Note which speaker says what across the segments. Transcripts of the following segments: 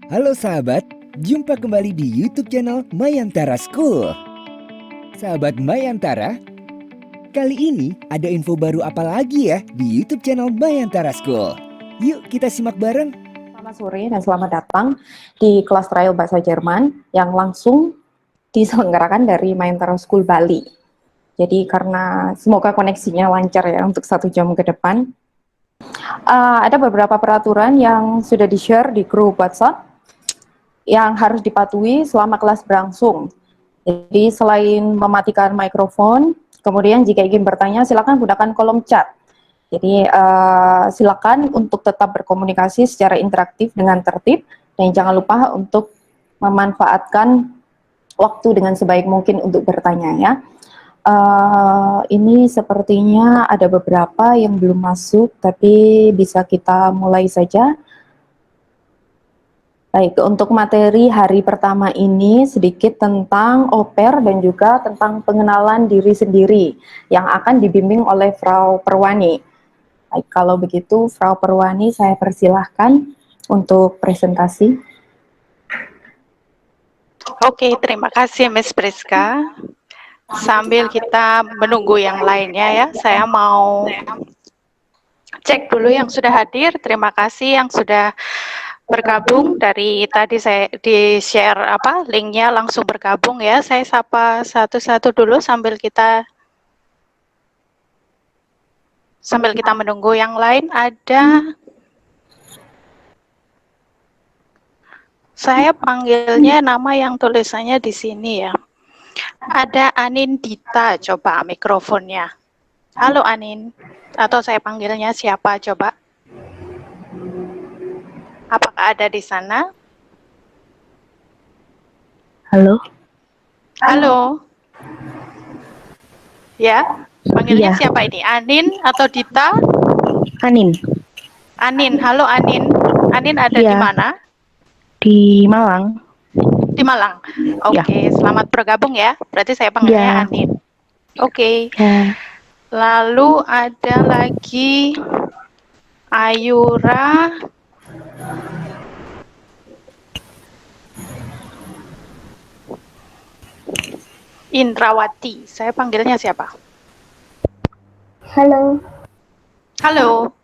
Speaker 1: Halo sahabat, jumpa kembali di YouTube channel Mayantara School. Sahabat Mayantara, kali ini ada info baru apa lagi ya di YouTube channel Mayantara School? Yuk kita simak bareng.
Speaker 2: Selamat sore dan selamat datang di kelas trial bahasa Jerman yang langsung diselenggarakan dari Mayantara School Bali. Jadi karena semoga koneksinya lancar ya untuk 1 jam ke depan. Ada beberapa peraturan yang sudah di-share di grup WhatsApp yang harus dipatuhi selama kelas berlangsung. Jadi selain mematikan mikrofon, kemudian jika ingin bertanya silakan gunakan kolom chat. Jadi silakan untuk tetap berkomunikasi secara interaktif dengan tertib dan jangan lupa untuk memanfaatkan waktu dengan sebaik mungkin untuk bertanya ya. Ini sepertinya ada beberapa yang belum masuk, tapi bisa kita mulai saja. Baik, untuk materi hari pertama ini sedikit tentang oper dan juga tentang pengenalan diri sendiri yang akan dibimbing oleh Frau Perwani. Baik, kalau begitu Frau Perwani saya persilahkan untuk presentasi.
Speaker 3: Oke, terima kasih Miss Priska. Sambil kita menunggu yang lainnya ya, saya mau cek dulu yang sudah hadir. Terima kasih yang sudah bergabung. Dari tadi saya di-share linknya langsung bergabung ya. Saya sapa satu-satu dulu sambil kita menunggu yang lain. Saya panggilnya nama yang tulisannya di sini ya. Ada Anin Dita, coba mikrofonnya. Halo Anin, atau saya panggilnya siapa coba? Apakah ada di sana?
Speaker 2: Halo.
Speaker 3: Halo. Ya, panggilnya
Speaker 2: Iya.
Speaker 3: siapa ini? Anin atau Dita?
Speaker 2: Anin.
Speaker 3: Anin, halo Anin. Anin ada di
Speaker 2: Iya.
Speaker 3: mana?
Speaker 2: Di Malang.
Speaker 3: Di Malang. Oke, selamat bergabung ya. Berarti saya panggilnya
Speaker 2: Ya.
Speaker 3: Anin. Oke.
Speaker 2: Ya.
Speaker 3: Lalu ada lagi Ayura. Indrawati. Saya panggilnya siapa?
Speaker 2: Halo.
Speaker 3: Halo.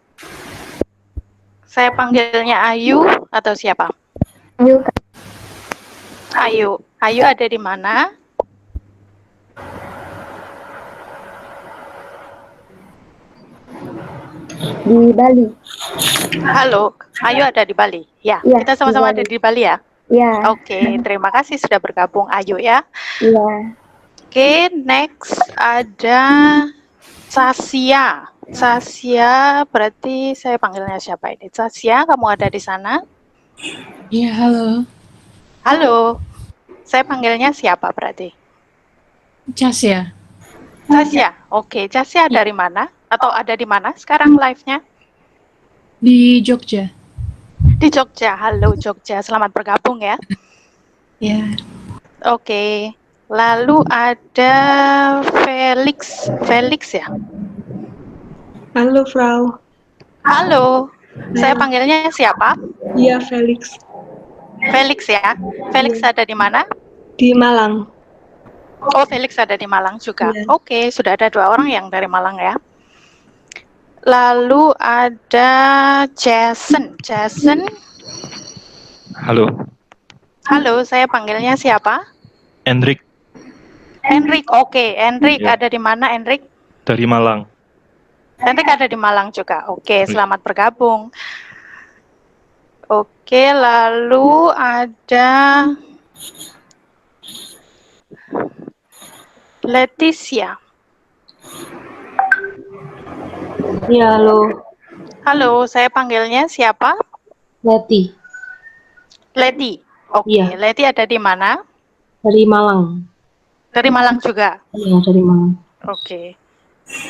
Speaker 3: Saya panggilnya Ayu atau siapa?
Speaker 2: Ayu.
Speaker 3: Ayu. Ayu ada di mana?
Speaker 2: Di Bali.
Speaker 3: Halo. Ayu ada di Bali. Ya,
Speaker 2: Iya,
Speaker 3: kita sama-sama ada di Bali ya.
Speaker 2: Iya.
Speaker 3: Oke, terima kasih sudah bergabung Ayu ya.
Speaker 2: Iya.
Speaker 3: Oke, next ada Sasya. Sasya berarti saya panggilnya siapa ini? Sasya, kamu ada di sana?
Speaker 4: Iya, halo.
Speaker 3: Halo. Saya panggilnya siapa berarti?
Speaker 4: Casya.
Speaker 3: Sasya. Oke, Sasya dari mana? Atau ada di mana sekarang live-nya?
Speaker 4: Di Jogja.
Speaker 3: Di Jogja. Halo Jogja, selamat bergabung ya.
Speaker 4: Ya.
Speaker 3: Oke. Lalu ada Felix. Felix ya?
Speaker 5: Halo, Frau.
Speaker 3: Halo. Saya panggilnya siapa?
Speaker 5: Iya, Felix.
Speaker 3: Felix ya. Felix ada di mana?
Speaker 5: Di Malang.
Speaker 3: Oh, Felix ada di Malang juga.
Speaker 5: Iya.
Speaker 3: Oke, sudah ada 2 orang yang dari Malang ya. Lalu ada Jason. Jason.
Speaker 6: Halo,
Speaker 3: Halo, saya panggilnya siapa?
Speaker 6: Hendrik
Speaker 3: Enrik. Oke, Enrik
Speaker 6: Iya.
Speaker 3: ada di mana, Enrik?
Speaker 6: dari Malang.
Speaker 3: Enrik ada di Malang juga. Oke, selamat bergabung. Oke, lalu ada Leticia.
Speaker 5: Iya, halo.
Speaker 3: Halo, saya panggilnya siapa?
Speaker 5: Leti.
Speaker 3: Leti. Oke,
Speaker 5: Iya.
Speaker 3: Leti ada di mana?
Speaker 5: Dari Malang.
Speaker 3: Dari Malang juga.
Speaker 5: Iya, dari Malang.
Speaker 3: Oke.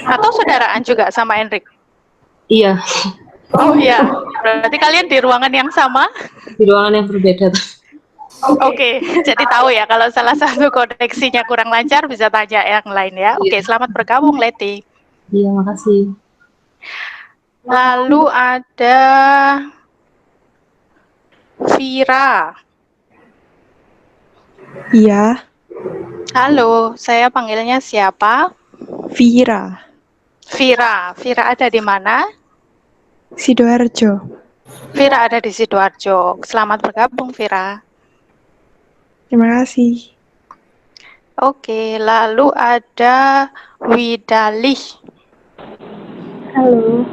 Speaker 3: Atau saudaraan juga sama Enrik?
Speaker 5: Iya,
Speaker 3: Oh iya, berarti kalian di ruangan yang sama?
Speaker 5: di ruangan yang berbeda.
Speaker 3: Oke, jadi tahu ya kalau salah satu koneksinya kurang lancar bisa tanya yang lain ya. Oke, selamat bergabung Leti.
Speaker 5: Iya, makasih.
Speaker 3: Lalu ada Vira.
Speaker 7: Iya,
Speaker 3: Halo, saya panggilnya siapa?
Speaker 7: Vira,
Speaker 3: Vira. Vira ada di mana?
Speaker 7: Sidoarjo.
Speaker 3: Vira ada di Sidoarjo. Selamat bergabung, Vira.
Speaker 7: Terima kasih.
Speaker 3: Oke, lalu ada Widalih.
Speaker 5: Halo,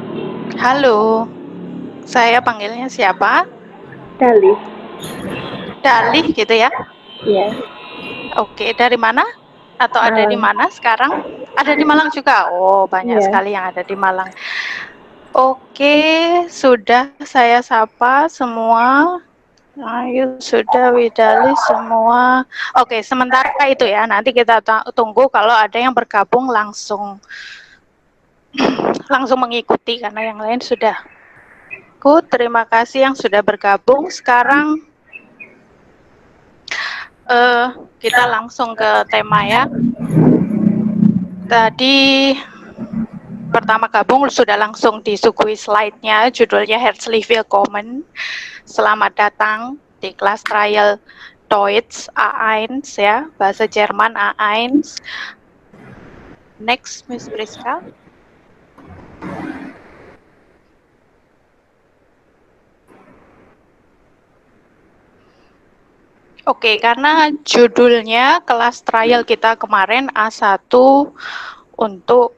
Speaker 3: Halo, saya panggilnya siapa?
Speaker 5: Dali.
Speaker 3: Dalih gitu ya?
Speaker 5: Iya,
Speaker 3: Oke, dari mana? Atau ada di
Speaker 5: Malang.
Speaker 3: mana sekarang? Ada di Malang juga. Oh, banyak
Speaker 5: Iya.
Speaker 3: sekali yang ada di Malang. Oke, sudah saya sapa semua. Ayo, sudah Widali semua. Oke, sementara itu ya. Nanti kita tunggu kalau ada yang bergabung langsung mengikuti karena yang lain sudah. Terima kasih yang sudah bergabung. Sekarang kita langsung ke tema ya. Tadi pertama gabung sudah langsung disuguhi slide-nya, judulnya Herzlich Willkommen. Selamat datang di kelas trial Deutsch A1 ya, bahasa Jerman A1. Next, Miss Priska. Oke, karena judulnya kelas trial kita kemarin A1 untuk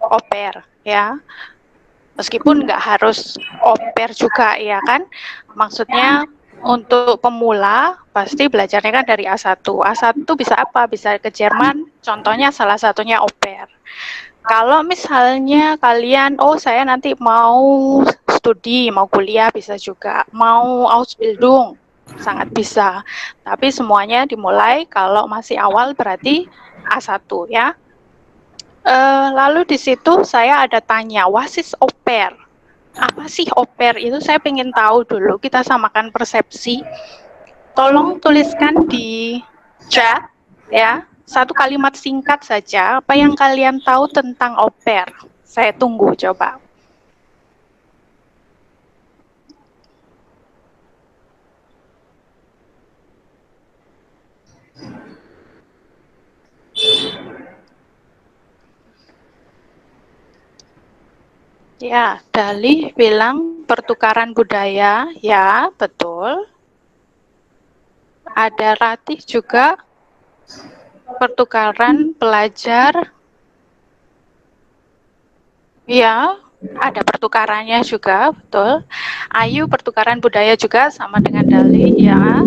Speaker 3: oper ya. Meskipun nggak harus oper juga ya kan. Maksudnya untuk pemula pasti belajarnya kan dari A1. A1 bisa apa? Bisa ke Jerman, contohnya salah satunya oper. Kalau misalnya kalian, saya nanti mau studi, mau kuliah bisa juga, mau Ausbildung, sangat bisa. Tapi semuanya dimulai kalau masih awal berarti A1 ya. Lalu di situ saya ada tanya, wasis oper? Apa sih oper itu? Saya pengen tahu dulu, kita samakan persepsi. Tolong tuliskan di chat ya, satu kalimat singkat saja, apa yang kalian tahu tentang oper. Saya tunggu coba. Ya, Dali bilang pertukaran budaya, ya betul. Ada Ratih juga, pertukaran pelajar. Ya, ada pertukarannya juga, betul. Ayu pertukaran budaya juga sama dengan Dali, ya.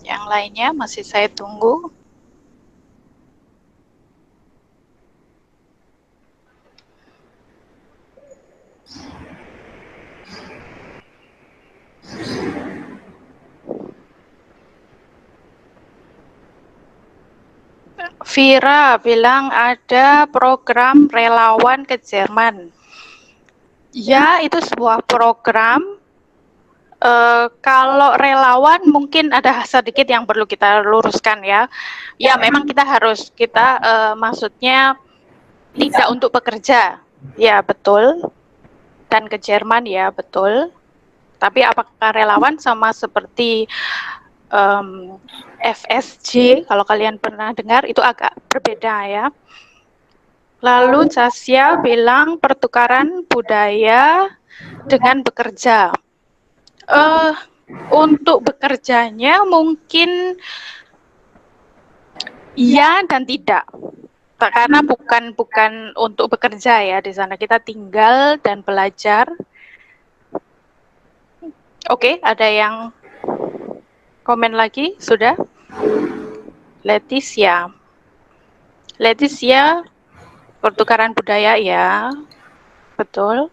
Speaker 3: Yang lainnya masih saya tunggu. Vira bilang ada program relawan ke Jerman. Ya, itu sebuah program. Kalau relawan mungkin ada sedikit yang perlu kita luruskan ya. Ya, memang kita maksudnya tidak untuk bekerja. Ya, betul. Dan ke Jerman ya, betul. Tapi apakah relawan sama seperti FSJ, kalau kalian pernah dengar, itu agak berbeda ya. Lalu Zasya bilang pertukaran budaya dengan bekerja. Untuk bekerjanya mungkin iya dan tidak. Karena bukan untuk bekerja ya, di sana kita tinggal dan belajar. Oke, ada yang komen lagi? Sudah? Leticia, pertukaran budaya ya, betul.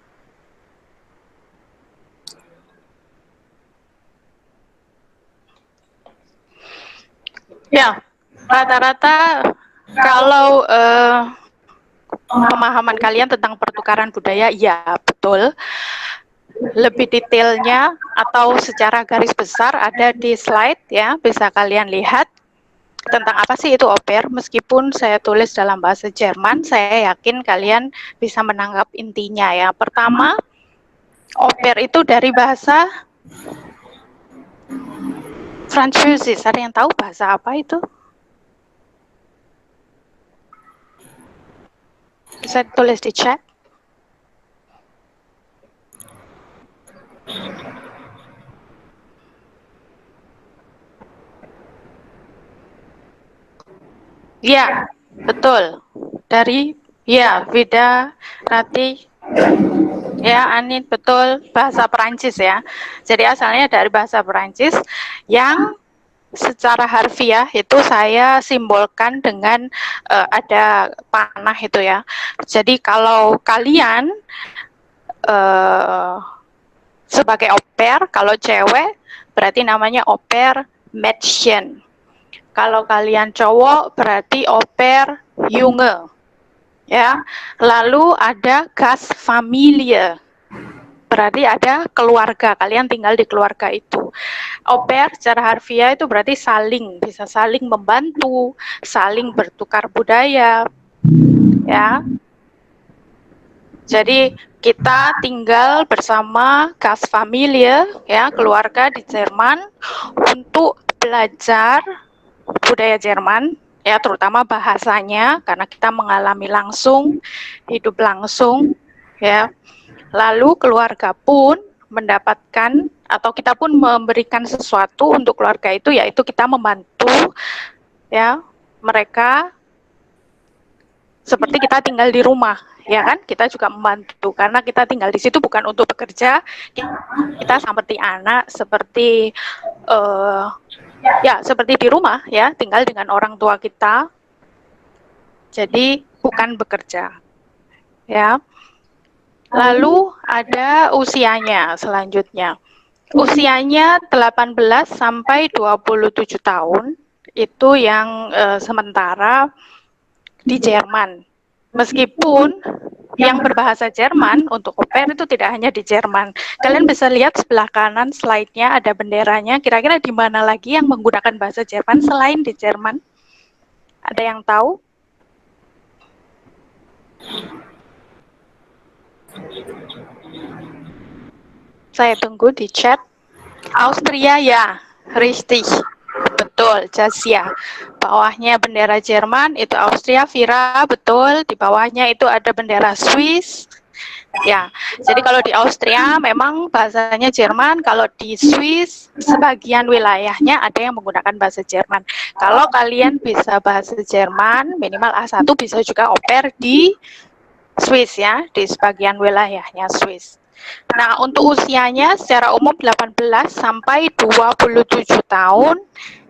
Speaker 3: Ya, rata-rata kalau pemahaman kalian tentang pertukaran budaya, ya betul. Lebih detailnya atau secara garis besar ada di slide ya, bisa kalian lihat. tentang apa sih itu au pair. Meskipun saya tulis dalam bahasa Jerman, saya yakin kalian bisa menangkap intinya ya. Pertama, au pair itu dari bahasa Französisch. Ada yang tahu bahasa apa itu? Bisa tulis di chat. Ya, betul. Dari Vida, Rati, ya Anin, betul, bahasa Perancis ya. Jadi asalnya dari bahasa Perancis yang secara harfiah itu saya simbolkan dengan ada panah itu ya. Jadi kalau kalian sebagai au pair, kalau cewek berarti namanya au pair Mädchen. Kalau kalian cowok berarti au pair Junge. Ya. Lalu ada Gastfamilie. Berarti ada keluarga, kalian tinggal di keluarga itu. Au pair secara harfiah itu berarti saling, bisa saling membantu, saling bertukar budaya. Ya. Jadi kita tinggal bersama Gastfamilie, ya, keluarga di Jerman untuk belajar budaya Jerman, ya, terutama bahasanya karena kita mengalami langsung, hidup langsung, ya. Lalu keluarga pun mendapatkan atau kita pun memberikan sesuatu untuk keluarga itu, yaitu kita membantu, ya, mereka seperti kita tinggal di rumah, ya kan? Kita juga membantu karena kita tinggal di situ bukan untuk bekerja. Kita seperti anak, seperti ya seperti di rumah, ya, tinggal dengan orang tua kita. Jadi bukan bekerja, ya. Lalu ada usianya selanjutnya. Usianya 18 sampai 27 tahun itu yang sementara di Jerman. Meskipun yang berbahasa Jerman untuk au pair itu tidak hanya di Jerman. Kalian bisa lihat sebelah kanan slide-nya ada benderanya. Kira-kira di mana lagi yang menggunakan bahasa Jerman selain di Jerman? Ada yang tahu? Saya tunggu di chat. Austria ya, richtig. Betul, Jasia. Bawahnya bendera Jerman itu Austria, Vira, betul. Di bawahnya itu ada bendera Swiss. Ya, jadi kalau di Austria memang bahasanya Jerman, kalau di Swiss sebagian wilayahnya ada yang menggunakan bahasa Jerman. Kalau kalian bisa bahasa Jerman, minimal A1 bisa juga au pair di Swiss ya, di sebagian wilayahnya Swiss. Nah, untuk usianya secara umum 18 sampai 27 tahun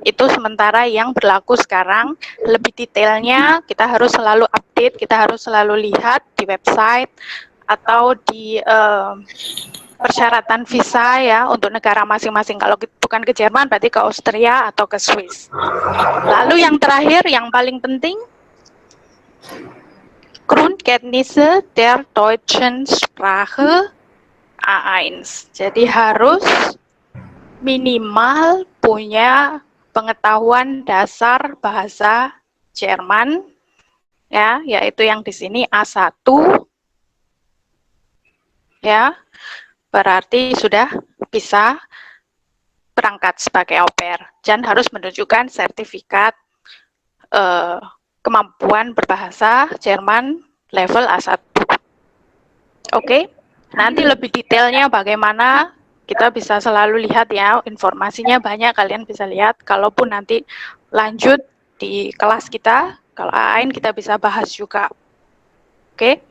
Speaker 3: itu sementara yang berlaku sekarang. Lebih detailnya kita harus selalu update, kita harus selalu lihat di website atau di persyaratan visa ya untuk negara masing-masing. Kalau bukan ke Jerman berarti ke Austria atau ke Swiss. Lalu yang terakhir yang paling penting, Grundkenntnisse der deutschen Sprache A1. Jadi harus minimal punya pengetahuan dasar bahasa Jerman, ya, yaitu yang di sini A1, ya, berarti sudah bisa berangkat sebagai au pair dan harus menunjukkan sertifikat kemampuan berbahasa Jerman level A1. Oke. Nanti lebih detailnya bagaimana kita bisa selalu lihat ya, informasinya banyak, kalian bisa lihat. Kalaupun nanti lanjut di kelas kita, kalau lain kita bisa bahas juga. Oke.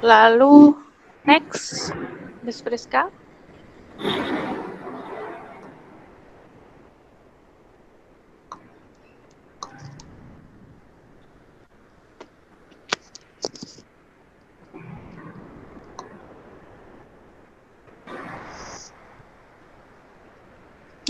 Speaker 3: Lalu next, Miss Priska.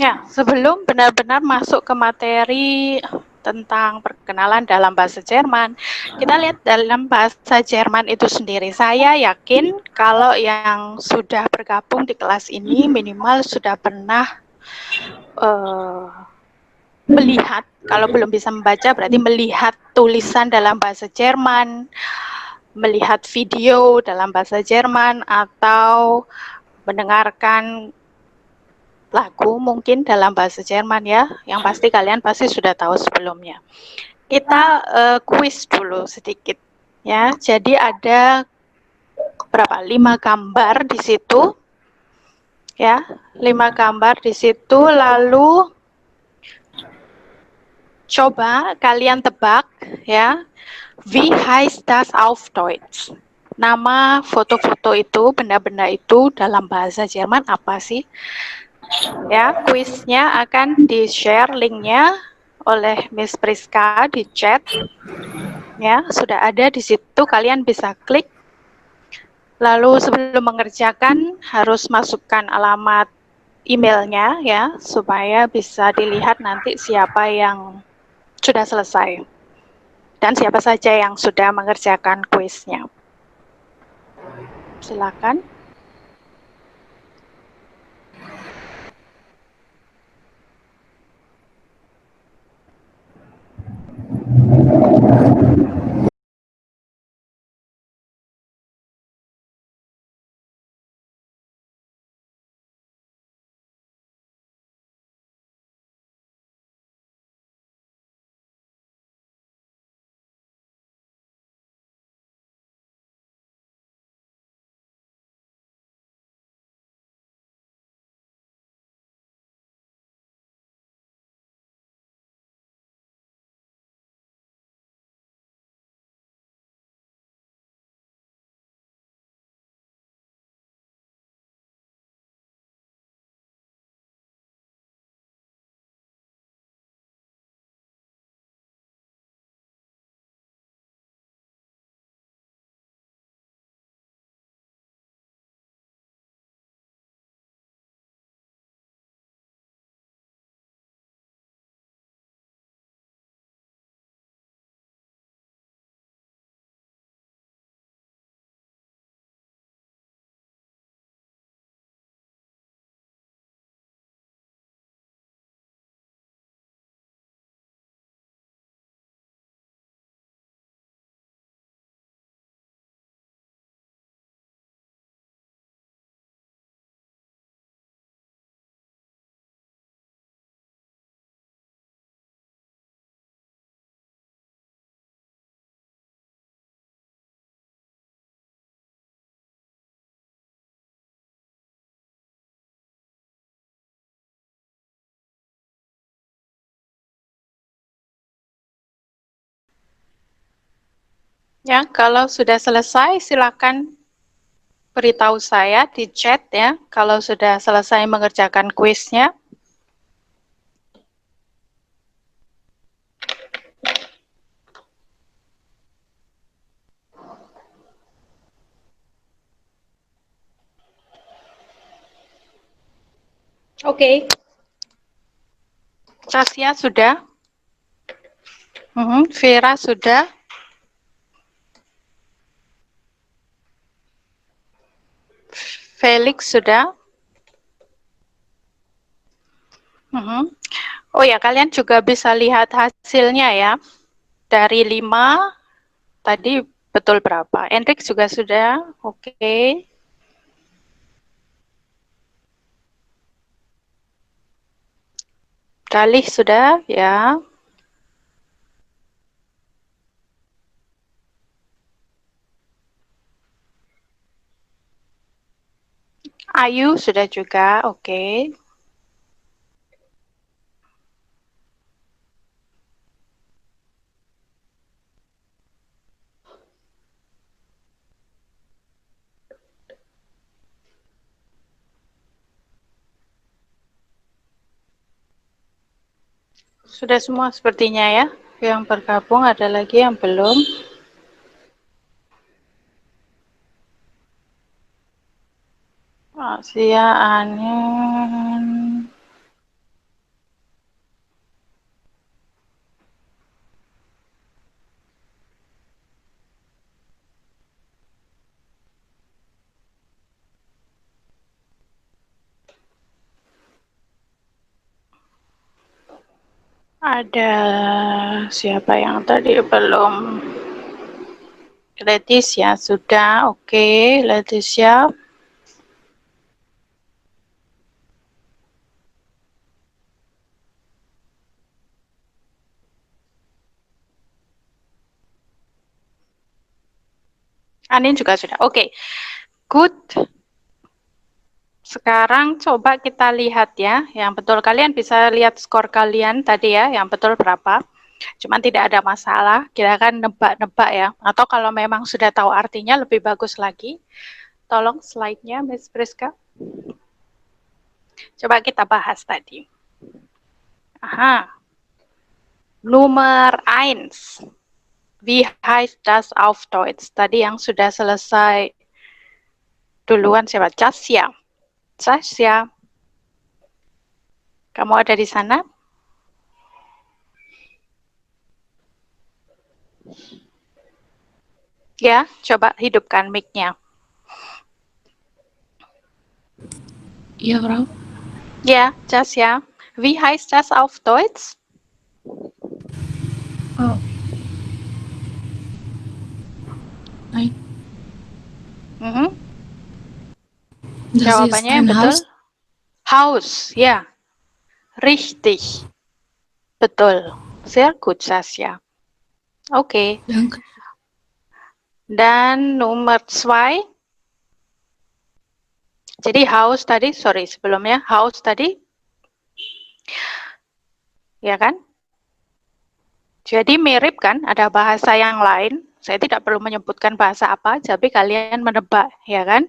Speaker 3: Ya, sebelum benar-benar masuk ke materi tentang perkenalan dalam bahasa Jerman, kita lihat dalam bahasa Jerman itu sendiri. Saya yakin kalau yang sudah bergabung di kelas ini minimal sudah pernah melihat, kalau belum bisa membaca berarti melihat tulisan dalam bahasa Jerman, melihat video dalam bahasa Jerman, atau mendengarkan lagu mungkin dalam bahasa Jerman ya, yang pasti kalian pasti sudah tahu sebelumnya. Kita kuis dulu sedikit ya. Jadi ada berapa? 5 gambar di situ. Ya, 5 gambar di situ, lalu coba kalian tebak ya. Wie heißt das auf Deutsch? Nama foto-foto itu, benda-benda itu dalam bahasa Jerman apa sih? Ya, kuisnya akan di-share linknya oleh Miss Priska di chat. Ya, sudah ada di situ, kalian bisa klik. Lalu sebelum mengerjakan harus masukkan alamat emailnya ya, supaya bisa dilihat nanti siapa yang sudah selesai dan siapa saja yang sudah mengerjakan kuisnya. Silakan. Ya, kalau sudah selesai silakan beritahu saya di chat ya, kalau sudah selesai mengerjakan kuisnya. Oke. Tasya sudah? Vera sudah? Felix sudah? Oh ya, kalian juga bisa lihat hasilnya ya. Dari 5, tadi betul berapa? Hendrik juga sudah? Oke. Galih sudah? Ya. Ayu sudah juga? Oke. Sudah semua sepertinya ya. Yang bergabung, ada lagi yang belum. Asia, Anin. Ada siapa yang tadi belum? Leticia sudah, oke, Leticia. Anin juga sudah, oke. Good. Sekarang coba kita lihat ya, yang betul kalian bisa lihat skor kalian tadi ya, yang betul berapa. Cuman tidak ada masalah, kita akan nebak-nebak ya. Atau kalau memang sudah tahu artinya lebih bagus lagi. Tolong slide-nya, Miss Priska. Coba kita bahas tadi. Aha. Nummer 1. Wie heißt das auf Deutsch? Tadi yang sudah selesai duluan siapa? Jasya. Jasya. Kamu ada di sana? Ya, coba hidupkan mic-nya.
Speaker 4: Ja, Frau.
Speaker 3: Ja, Jasya. Wie heißt das auf Deutsch?
Speaker 4: Oh. Nein. Das
Speaker 3: Jawabannya
Speaker 4: ist
Speaker 3: yang
Speaker 4: ein
Speaker 3: betul?
Speaker 4: Haus.
Speaker 3: Haus, ya. Richtig. Betul. Sehr gut, Jasya. Oke.
Speaker 4: Danke.
Speaker 3: Dan nomor 2. Jadi Haus tadi, sorry sebelumnya, Haus tadi. Ya kan? Jadi mirip kan, ada bahasa yang lain. Saya tidak perlu menyebutkan bahasa apa, tapi kalian menebak, ya kan?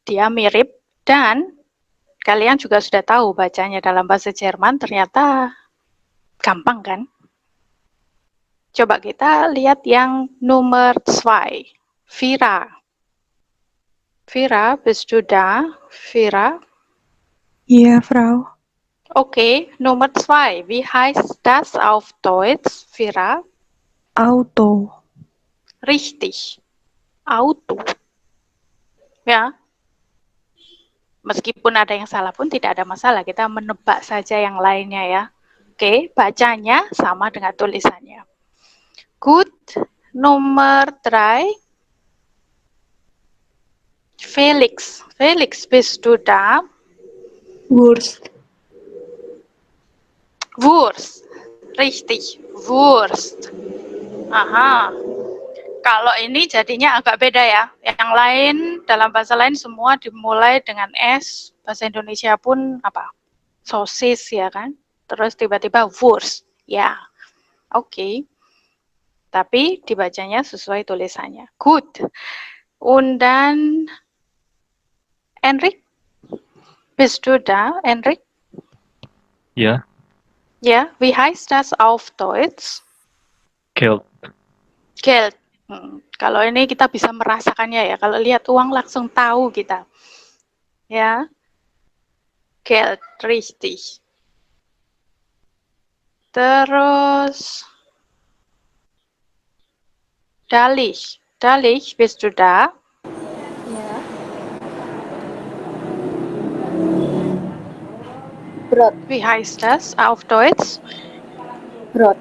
Speaker 3: Dia mirip dan kalian juga sudah tahu bacanya dalam bahasa Jerman, ternyata gampang kan? Coba kita lihat yang nomor 2. Vira. Vira, bist du da? Vira.
Speaker 7: Ja, Frau.
Speaker 3: Okay, Nummer 2. Wie heißt das auf Deutsch, Vira?
Speaker 7: Auto.
Speaker 3: Richtig. Auto. Ya. Meskipun ada yang salah pun tidak ada masalah. Kita menebak saja yang lainnya ya. Oke, bacanya sama dengan tulisannya. Good. Nomor 3. Felix. Felix, bist du da?
Speaker 5: Wurst.
Speaker 3: Wurst. Richtig. Wurst. Aha. Kalau ini jadinya agak beda ya. Yang lain, dalam bahasa lain semua dimulai dengan S. Bahasa Indonesia pun apa? Sosis ya kan? Terus tiba-tiba Wurst. Ya. Oke. Tapi dibacanya sesuai tulisannya. Good. Und dann Enrik. Bist du da, Enrik?
Speaker 6: Ya,
Speaker 3: Ja, wie heißt das auf Deutsch?
Speaker 6: Geld.
Speaker 3: Geld. Kalau ini kita bisa merasakannya ya. Kalau lihat uang langsung tahu kita. Ya. Geld, richtig. Terus Dalich. Dalich, bist du da?
Speaker 2: Ya. Brot.
Speaker 3: Wie heißt das auf Deutsch?
Speaker 2: Brot.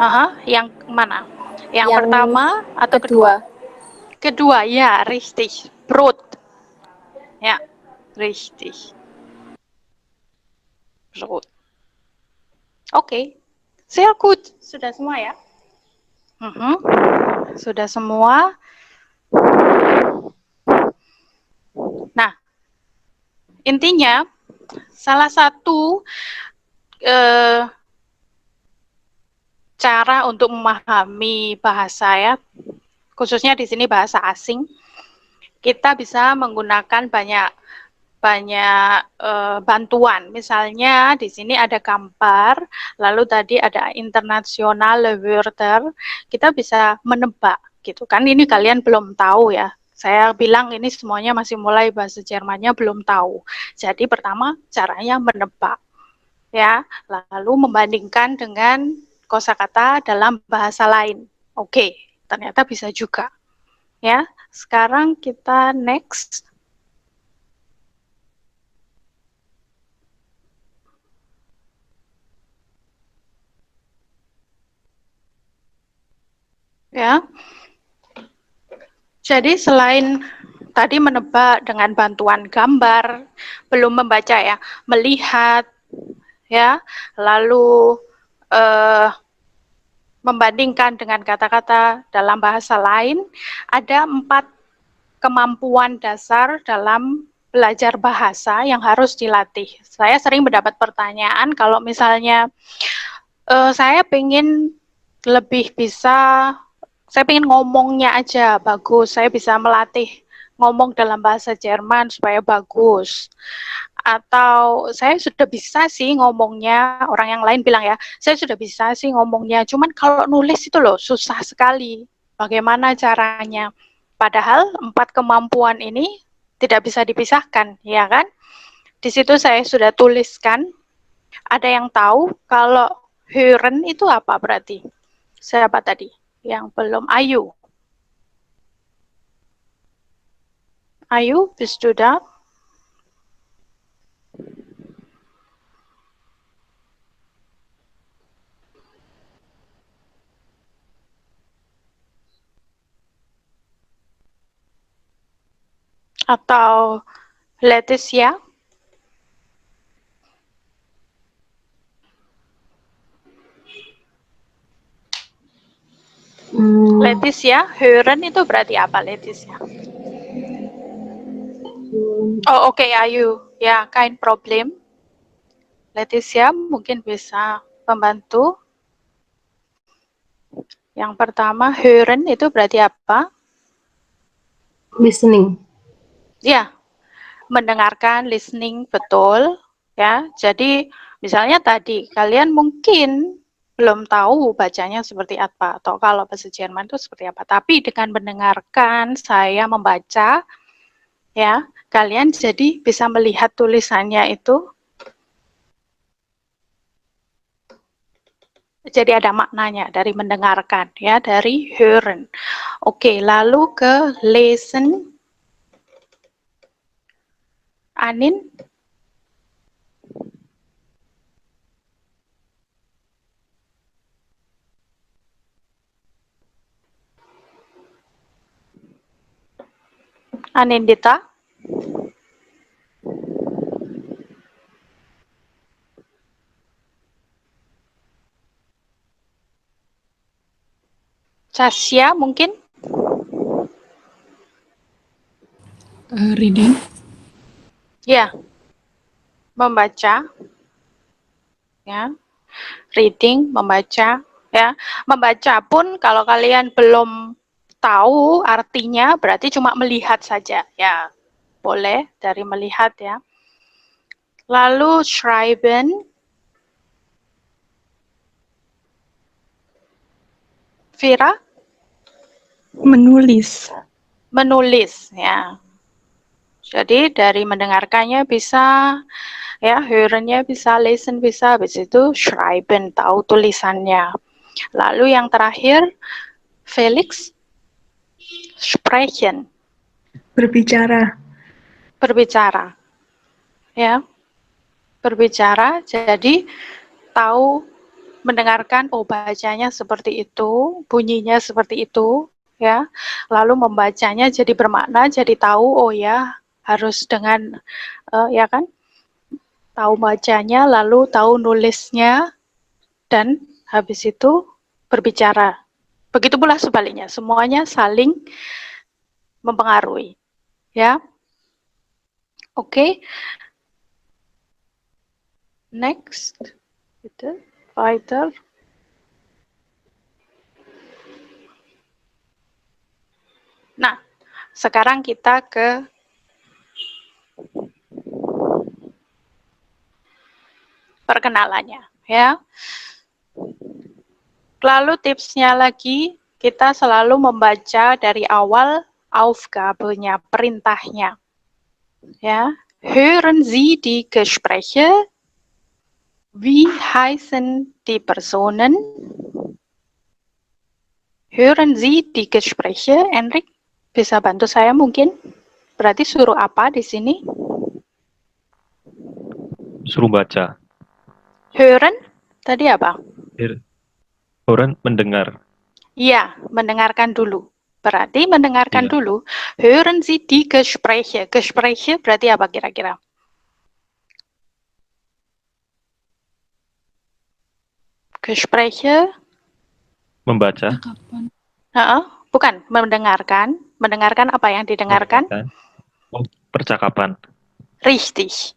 Speaker 3: Aha, yang mana? Yang pertama atau
Speaker 2: kedua?
Speaker 3: Kedua, ya, richtig. Brot. Ja, richtig. Brot. Oke. Sehr gut. Sudah semua ya? Sudah semua. Nah, intinya salah satu cara untuk memahami bahasa ya, khususnya di sini bahasa asing, kita bisa menggunakan banyak bantuan. Misalnya di sini ada gambar, lalu tadi ada international wörter, kita bisa menebak gitu kan. Ini kalian belum tahu ya. Saya bilang ini semuanya masih mulai bahasa Jermannya belum tahu. Jadi pertama caranya menebak. Ya, lalu membandingkan dengan kosakata dalam bahasa lain. Oke, ternyata bisa juga. Ya, sekarang kita next. Ya. Jadi selain tadi menebak dengan bantuan gambar, belum membaca ya, melihat ya, lalu membandingkan dengan kata-kata dalam bahasa lain, ada 4 kemampuan dasar dalam belajar bahasa yang harus dilatih. Saya sering mendapat pertanyaan kalau misalnya saya pengen lebih bisa, saya pengen ngomongnya aja bagus, saya bisa melatih ngomong dalam bahasa Jerman supaya bagus. Atau saya sudah bisa sih ngomongnya, orang yang lain bilang ya, saya sudah bisa sih ngomongnya, cuman kalau nulis itu loh susah sekali. Bagaimana caranya? Padahal 4 kemampuan ini tidak bisa dipisahkan, ya kan? Di situ saya sudah tuliskan. Ada yang tahu kalau hören itu apa berarti? Siapa tadi? Yang belum. Ayu. Ayu, bist du da? Atau Leticia? Leticia, hören itu berarti apa Leticia? Oh oke, Ayu. Ya, kein problem. Leticia mungkin bisa membantu. Yang pertama, hören itu berarti apa?
Speaker 5: Listening.
Speaker 3: Ya, mendengarkan, listening, betul. Ya, jadi misalnya tadi kalian mungkin belum tahu bacanya seperti apa, atau kalau bahasa Jerman itu seperti apa. Tapi dengan mendengarkan saya membaca, ya, kalian jadi bisa melihat tulisannya itu. Jadi ada maknanya dari mendengarkan, ya, dari hören. Oke, lalu ke lesen. Anin. Anindita. Sasya mungkin.
Speaker 4: Reading.
Speaker 3: Ya, membaca. Ya, reading, membaca. Ya, membaca pun kalau kalian belum tahu artinya berarti cuma melihat saja. Ya, boleh dari melihat ya. Lalu schreiben. Vira.
Speaker 7: Menulis.
Speaker 3: Menulis ya. Jadi dari mendengarkannya bisa, ya, hörennya bisa, lesen bisa, habis itu schreiben, tahu tulisannya. Lalu yang terakhir, Felix, sprechen,
Speaker 5: Berbicara.
Speaker 3: berbicara, ya, berbicara. Jadi tahu, mendengarkan, oh bacanya seperti itu, bunyinya seperti itu, ya. Lalu membacanya jadi bermakna, jadi tahu, oh ya harus dengan, ya kan, tahu bacanya, lalu tahu nulisnya, dan habis itu berbicara. Begitu pula sebaliknya, semuanya saling mempengaruhi. Ya, oke. Next, itu weiter. Nah, sekarang kita ke perkenalannya, ya. Lalu tipsnya lagi, kita selalu membaca dari awal Aufgabe-nya, perintahnya. Ya, hören Sie die Gespräche? Wie heißen die Personen? Hören Sie die Gespräche, Enrik? Bisa bantu saya mungkin? Berarti suruh apa di sini?
Speaker 6: Suruh baca.
Speaker 3: Hören? Tadi apa?
Speaker 6: Hören mendengar.
Speaker 3: Iya, mendengarkan dulu. Berarti mendengarkan
Speaker 6: Iya.
Speaker 3: dulu. Hören Sie die Gespräche. Gespräche berarti apa kira-kira? Gespräche,
Speaker 6: Membaca.
Speaker 4: Percakapan.
Speaker 3: bukan mendengarkan. Mendengarkan apa yang didengarkan?
Speaker 6: Mendengarkan. Oh, percakapan.
Speaker 3: Richtig.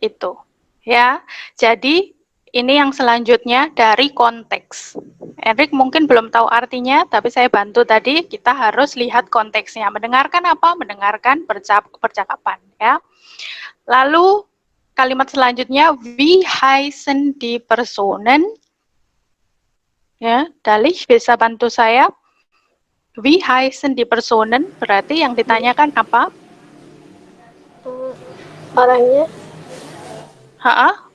Speaker 3: Itu. Ya. Jadi ini yang selanjutnya dari konteks. Erik mungkin belum tahu artinya, tapi saya bantu tadi. Kita harus lihat konteksnya. Mendengarkan apa? Mendengarkan percakapan. Ya. Lalu kalimat selanjutnya, wie heißen die Personen? Ya, Dalih bisa bantu saya. Wie heißen die Personen? Berarti yang ditanyakan apa?
Speaker 8: Orangnya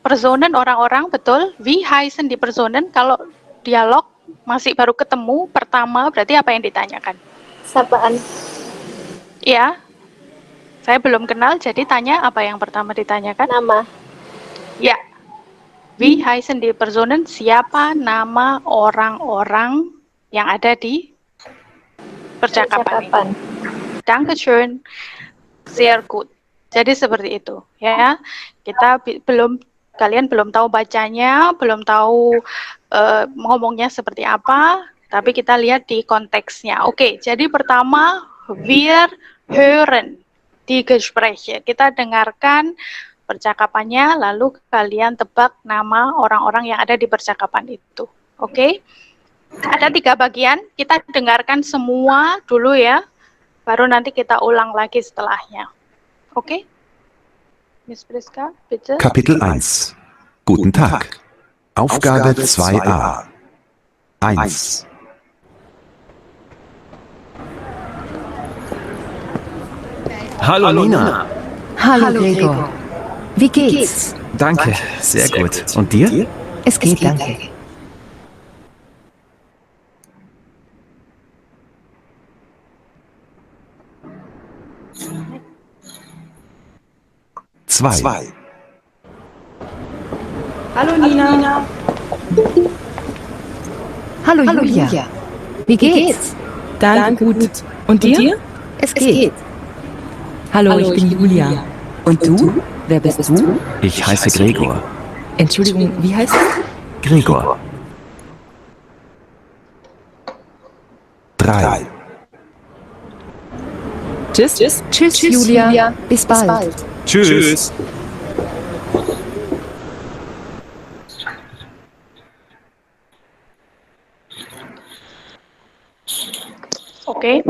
Speaker 3: Personen orang-orang, betul. Wie heißen die Personen? Kalau dialog masih baru ketemu pertama, berarti apa yang ditanyakan?
Speaker 8: sapaan,
Speaker 3: Ya, saya belum kenal, jadi tanya apa yang pertama ditanyakan?
Speaker 8: nama,
Speaker 3: Ya, wie heißen die Personen? Siapa nama orang-orang yang ada di percakapan ini? Dankeschön, sehr gut. Jadi seperti itu, ya. Kita kalian belum tahu bacanya, belum tahu ngomongnya seperti apa, tapi kita lihat di konteksnya. Oke, jadi pertama, wir hören die Gespräche. Kita dengarkan percakapannya, lalu kalian tebak nama orang-orang yang ada di percakapan itu. Oke? Ada 3 bagian, kita dengarkan semua dulu ya, baru nanti kita ulang lagi setelahnya. Oke? Miss Priska, bitte.
Speaker 9: Kapitel 1. Guten Tag. Aufgabe 2a. 1.
Speaker 10: Hallo Nina.
Speaker 11: Hallo Gregor. Wie geht's?
Speaker 10: Danke, sehr gut. Und dir?
Speaker 11: Es geht, danke.
Speaker 9: Zwei.
Speaker 7: Hallo Nina.
Speaker 11: Hallo Julia. Wie geht's?
Speaker 7: Danke, gut. Und dir?
Speaker 11: Es geht.
Speaker 7: Hallo, ich bin Julia.
Speaker 11: Und du? Wer bist du?
Speaker 10: Ich heiße Gregor.
Speaker 7: Entschuldigung, wie heißt du?
Speaker 10: Gregor.
Speaker 9: 3.
Speaker 7: Tschüss.
Speaker 11: Tschüss, Julia. Bis bald.
Speaker 10: Tschüss.
Speaker 3: Oke.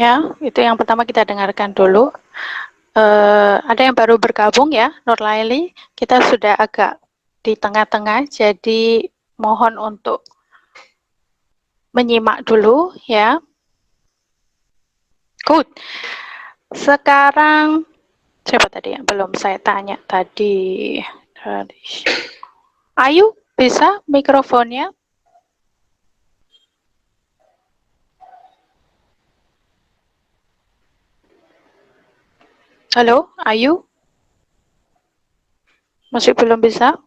Speaker 3: Ya, itu yang pertama kita dengarkan dulu. Ada yang baru bergabung ya, Nurlaili. Kita sudah agak di tengah-tengah, jadi mohon untuk menyimak dulu ya. Good. Sekarang siapa tadi yang belum saya tanya tadi? Ayu, bisa mikrofonnya? Halo, Ayu? Masih belum bisa?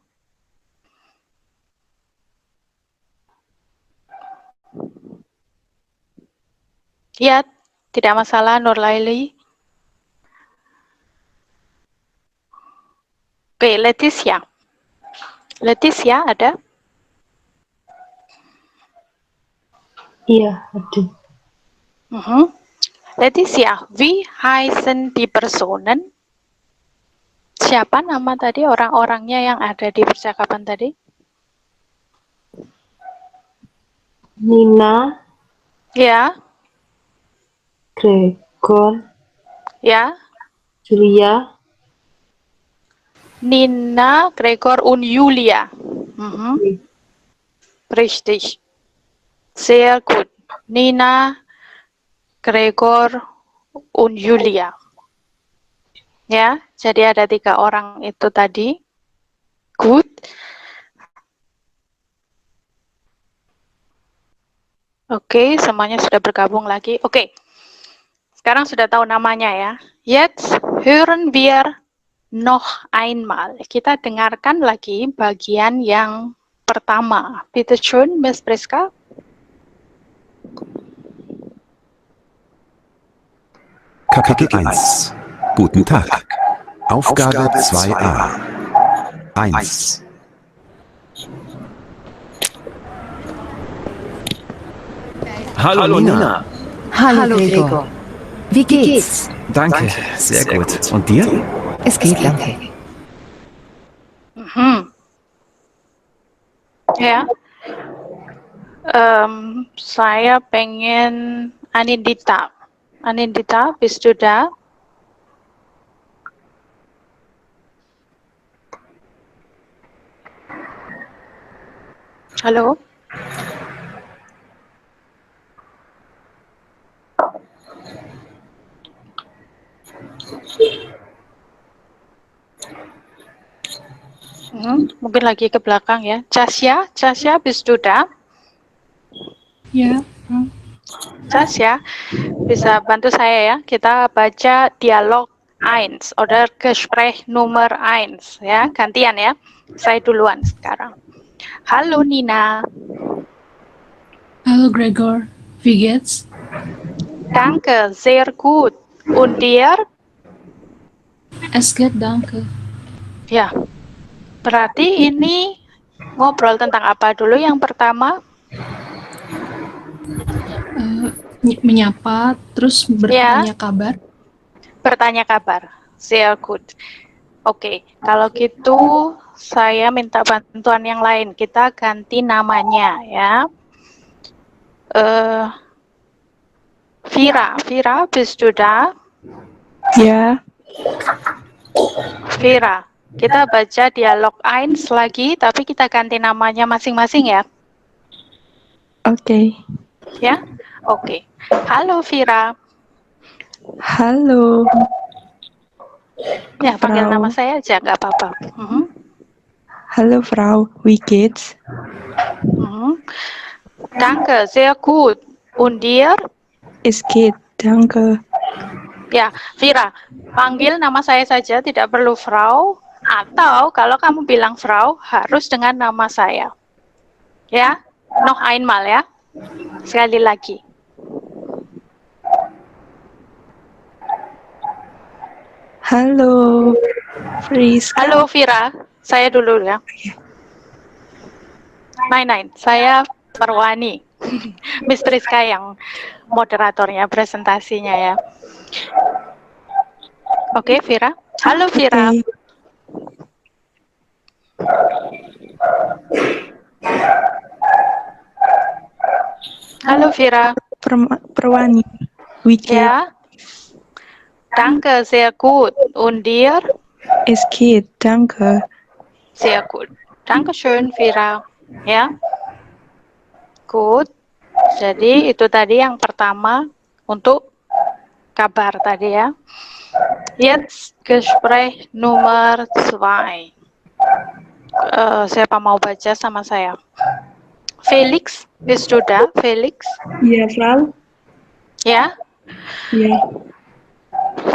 Speaker 3: Ya, tidak masalah, Nurlaili. Oke, Leticia. Leticia ada?
Speaker 8: iya, ada.
Speaker 3: Leticia, wie heißen die Personen? Siapa nama tadi orang-orangnya yang ada di percakapan tadi?
Speaker 8: Nina,
Speaker 3: Ya,
Speaker 8: Gregor,
Speaker 3: ya.
Speaker 8: Julia,
Speaker 3: Nina, Gregor, und Julia. Richtig. Sehr gut. Nina, Gregor, und Julia. Ya, jadi ada 3 orang itu tadi. Good. Oke, semuanya sudah bergabung lagi. Oke, sekarang sudah tahu namanya ya. Jetzt hören wir noch einmal. Kita dengarkan lagi bagian yang pertama. Bitte schön, Miss Priska.
Speaker 9: Kapitel 1. Guten Tag. Aufgabe 2a. 1.
Speaker 10: Hallo Nina.
Speaker 11: Hallo Gregor. Wie geht's?
Speaker 10: Danke, sehr gut. Und dir?
Speaker 11: Es geht, danke.
Speaker 3: Ya, saya pengen Anindita. Anindita, bist du da? Halo? Mungkin lagi ke belakang ya. Casya, bist du da?
Speaker 4: Ya, Frau.
Speaker 3: Casya, bisa bantu saya ya. Kita baca dialog 1 oder Gespräch Nummer 1 ya. Gantian ya. Saya duluan sekarang. Halo Nina.
Speaker 4: Hallo Gregor. Wie geht's?
Speaker 3: Danke, sehr gut. Und dir?
Speaker 4: Es geht, danke.
Speaker 3: Ya. Berarti ini ngobrol tentang apa dulu yang pertama?
Speaker 4: Menyapa, terus bertanya kabar.
Speaker 3: Bertanya kabar. Sehr gut. Oke, kalau gitu saya minta bantuan yang lain. Kita ganti namanya ya. Vira, bist du da?
Speaker 5: Ya.
Speaker 3: Vira, kita baca dialog 1 lagi, tapi kita ganti namanya masing-masing ya.
Speaker 5: Oke.
Speaker 3: Ya, oke. Halo Vira.
Speaker 5: Halo.
Speaker 3: Ya, panggil
Speaker 5: Frau.
Speaker 3: nama saya aja, nggak apa-apa.
Speaker 5: Halo Frau, wie geht's?
Speaker 3: Danke, sehr gut. Und dir?
Speaker 5: Es geht, danke.
Speaker 3: Ya, Vira, panggil nama saya saja, tidak perlu Frau. Atau kalau kamu bilang Frau, harus dengan nama saya. Ya, noch einmal ya. Sekali lagi.
Speaker 5: Halo, Friska.
Speaker 3: Halo Vira, saya dulu ya. Nein, saya Perwani. Miss Priska yang moderatornya, presentasinya ya. Oke, Vira. Halo Vira.
Speaker 5: Oke.
Speaker 3: Halo Vira.
Speaker 5: Perwani, wie geht's?
Speaker 3: Ja. Danke, sehr gut. Und dir?
Speaker 5: Es geht, danke.
Speaker 3: Sehr gut. Dankeschön, Vira. Ya. Good. Jadi itu tadi yang pertama untuk kabar tadi ya. Jetzt Gespräch Nummer 2. Siapa mau baca sama saya? Felix, bist du da? Felix?
Speaker 5: Ya, Frau.
Speaker 3: Ya?
Speaker 5: Ya.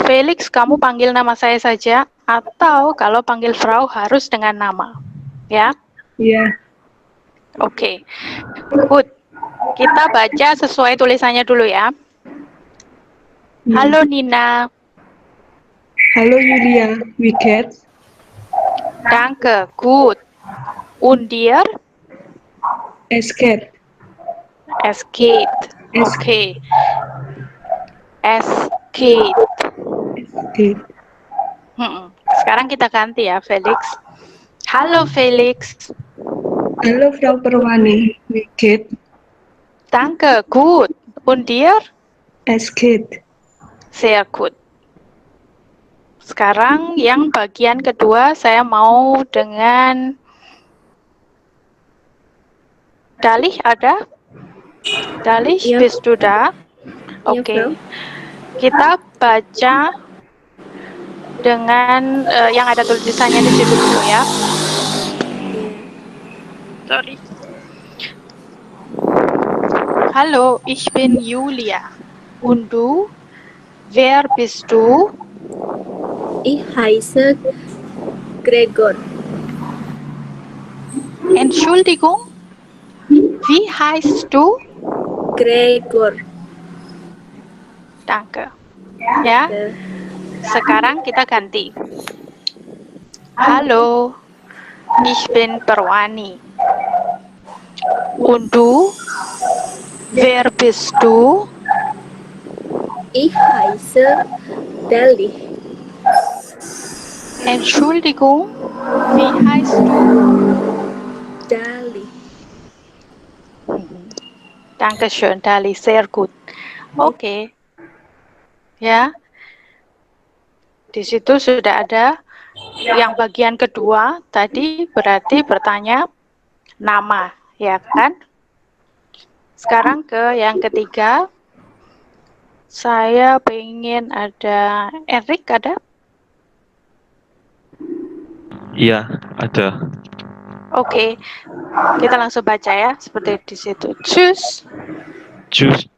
Speaker 3: Felix, kamu panggil nama saya saja, atau kalau panggil Frau harus dengan nama. Ya?
Speaker 5: Ya.
Speaker 3: Oke. Good. Kita baca sesuai tulisannya dulu ya. Halo Nina.
Speaker 5: Halo Julia, wie geht's?
Speaker 3: Danke, gut. Und dir?
Speaker 5: Es geht.
Speaker 3: Es geht. Okay. Es geht.
Speaker 5: Geht.
Speaker 3: Sekarang kita ganti ya, Felix. Halo Felix.
Speaker 5: Halo Frau Perwani, wie geht's?
Speaker 3: Danke, gut. Und dir?
Speaker 5: Es geht.
Speaker 3: Sehr gut. Sekarang yang bagian kedua saya mau dengan Dalih ada? Dalih,
Speaker 8: Ya.
Speaker 3: bist du da? Oke.
Speaker 8: Frau.
Speaker 3: Kita baca dengan yang ada tulisannya di situ dulu ya. Sorry. Hallo, ich bin Julia. Und du? Wer bist du?
Speaker 8: Ich heiße Gregor.
Speaker 3: Entschuldigung, wie heißt du?
Speaker 8: Gregor.
Speaker 3: Danke. Ya, sekarang kita ganti. Hallo, ich bin Perwani. Und du? Wer bist du?
Speaker 8: Ich heiße Dali.
Speaker 3: Entschuldigung, wie heißt du?
Speaker 8: Dali.
Speaker 3: Dankeschön, Dali, sehr gut. Oke. Ya. Di situ sudah ada yang bagian kedua tadi berarti bertanya nama, ya kan? Sekarang ke yang ketiga. Saya pengen ada Erik, ada?
Speaker 6: Iya, ada.
Speaker 3: Oke. Kita langsung baca ya, seperti di situ. Tschüss.
Speaker 6: Tschüss,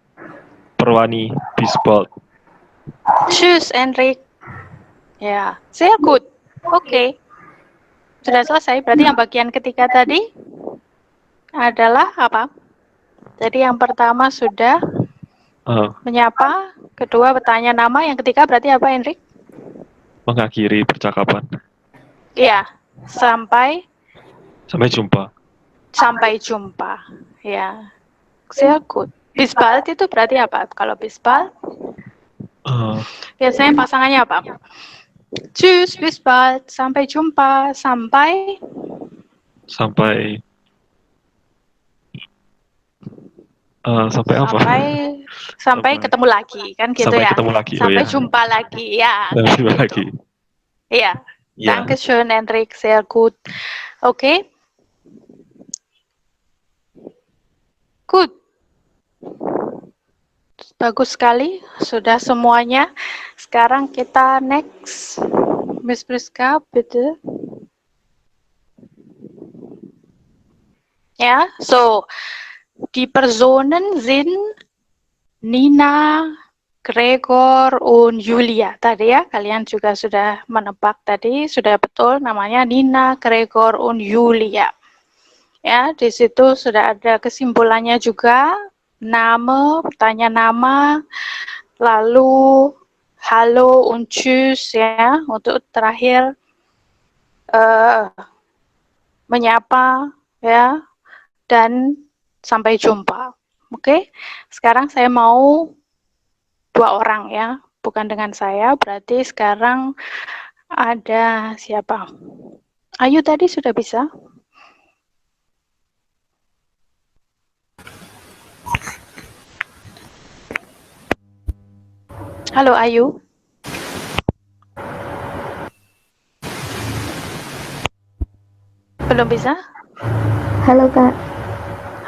Speaker 6: Perwani, bis bald.
Speaker 3: Tschüss, Erik. Ya, sehr gut. Oke. Sudah selesai. Berarti yang bagian ketiga tadi adalah apa? Jadi yang pertama sudah menyapa, kedua bertanya nama, yang ketiga berarti apa, Erik?
Speaker 6: Mengakhiri percakapan.
Speaker 3: Iya, sampai
Speaker 6: jumpa.
Speaker 3: Sampai jumpa. Ya, sehr gut. Bis bald itu berarti apa? Kalau bis bald, biasanya pasangannya apa? Tschüss, bis bald, sampai jumpa, sampai
Speaker 6: apa?
Speaker 3: Sampai ketemu lagi, kan gitu
Speaker 6: sampai
Speaker 3: ya?
Speaker 6: Ketemu lagi.
Speaker 3: Sampai jumpa lagi, ya.
Speaker 6: Sampai jumpa lagi.
Speaker 3: Iya.
Speaker 6: Ya.
Speaker 3: Dankeschön, Erik, sehr gut. Oke. Good. Bagus sekali, sudah semuanya. Sekarang kita next. Miss Priska, bitte. Ja, so. Die Personen sind Nina, Gregor, und Julia. Tadi ya, kalian juga sudah menebak tadi, sudah betul namanya Nina, Gregor, und Julia. Ya, di situ sudah ada kesimpulannya juga, nama, bertanya nama, lalu halo und tschüss ya, untuk terakhir menyapa ya, dan sampai jumpa. Oke, sekarang saya mau 2 orang ya, bukan dengan saya, berarti sekarang ada siapa? Ayu tadi sudah bisa? Halo Ayu. Belum bisa?
Speaker 2: Halo Kak.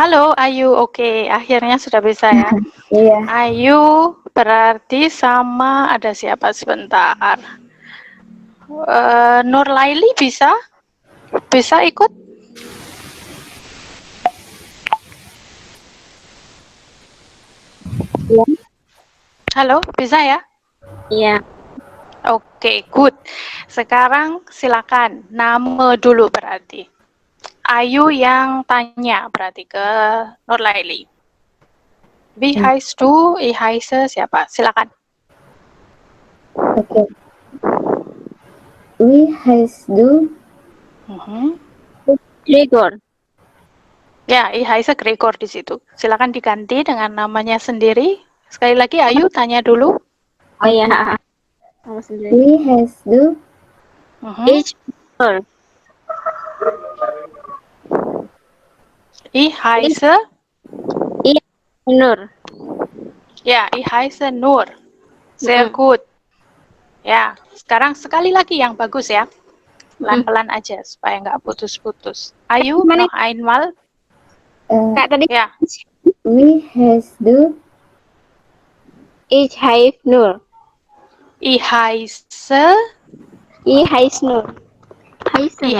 Speaker 3: Halo Ayu, oke, akhirnya sudah bisa ya.
Speaker 2: Iya.
Speaker 3: Ayu berarti sama ada siapa sebentar? Nur Laili bisa? Bisa ikut?
Speaker 8: Iya.
Speaker 3: Halo, bisa ya?
Speaker 8: Iya.
Speaker 3: Oke, good. Sekarang silakan nama dulu berarti. Ayu yang tanya berarti ke Nur Laili. Wie heißt du? Ich heiße siapa? Silakan.
Speaker 2: Oke. Wie heißt du?
Speaker 8: Gregor.
Speaker 3: Ya, ich heiße Gregor di situ. Silakan diganti dengan namanya sendiri. Sekali lagi Ayu tanya dulu.
Speaker 8: Oh ya. Nama sendiri.
Speaker 2: Wie heißt du?
Speaker 8: Ich Nur.
Speaker 3: Ich heiße
Speaker 8: Nur.
Speaker 3: Ya, ich heiße Nur. Sehr gut. Ya, sekarang sekali lagi yang bagus ya. Pelan-pelan aja supaya nggak putus-putus. Ayu, noch einmal.
Speaker 8: Kak tadi
Speaker 3: Ya.
Speaker 2: Wie heißt du?
Speaker 8: Ich heiße Nur.
Speaker 3: Ich heiße
Speaker 8: Nur.
Speaker 3: Heiße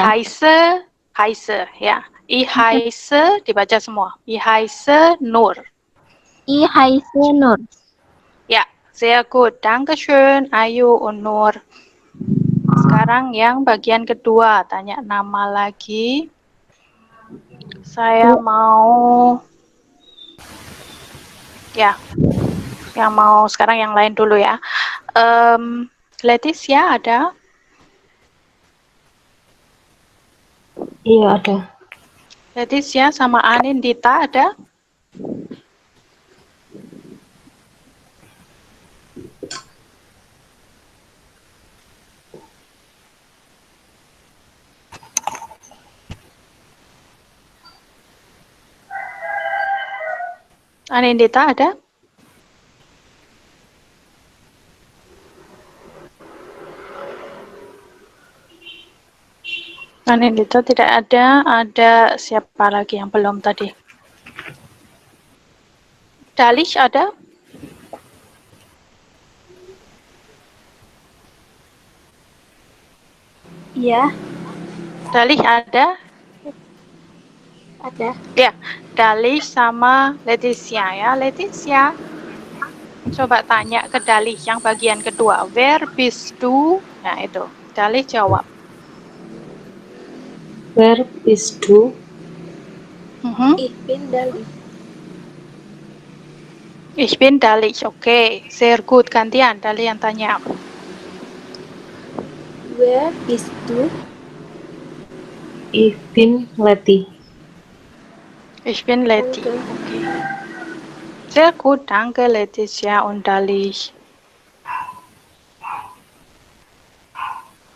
Speaker 3: ya. Ich heiße dibaca semua. Ich heiße Nur.
Speaker 8: Ich heiße Nur.
Speaker 3: Ya, sehr gut. Dankeschön Ayu und Nur. Sekarang yang bagian kedua, tanya nama lagi. Saya mau Ya, yang mau sekarang yang lain dulu ya. Leticia ada?
Speaker 8: Iya, ada.
Speaker 3: Leticia sama Anindita ada? Anindita ada? Anindita tidak ada. Ada siapa lagi yang belum tadi? Dalish ada?
Speaker 8: Iya,
Speaker 3: Dalish ada?
Speaker 8: ada.
Speaker 3: Ya, Dalish sama Leticia ya. Leticia, coba tanya ke Dalish yang bagian kedua. Where bist du? Nah itu, Dalish jawab.
Speaker 8: Where is du?
Speaker 3: Mhm.
Speaker 8: Ich bin Dali.
Speaker 3: Ich bin Dalish, oke. Sehr gut, gantian. Dalish yang tanya.
Speaker 8: Where is du? Ich bin Leti.
Speaker 3: Ich bin Leti.
Speaker 8: Danke.
Speaker 3: Okay. Sehr gut, danke Leticia und Dalish.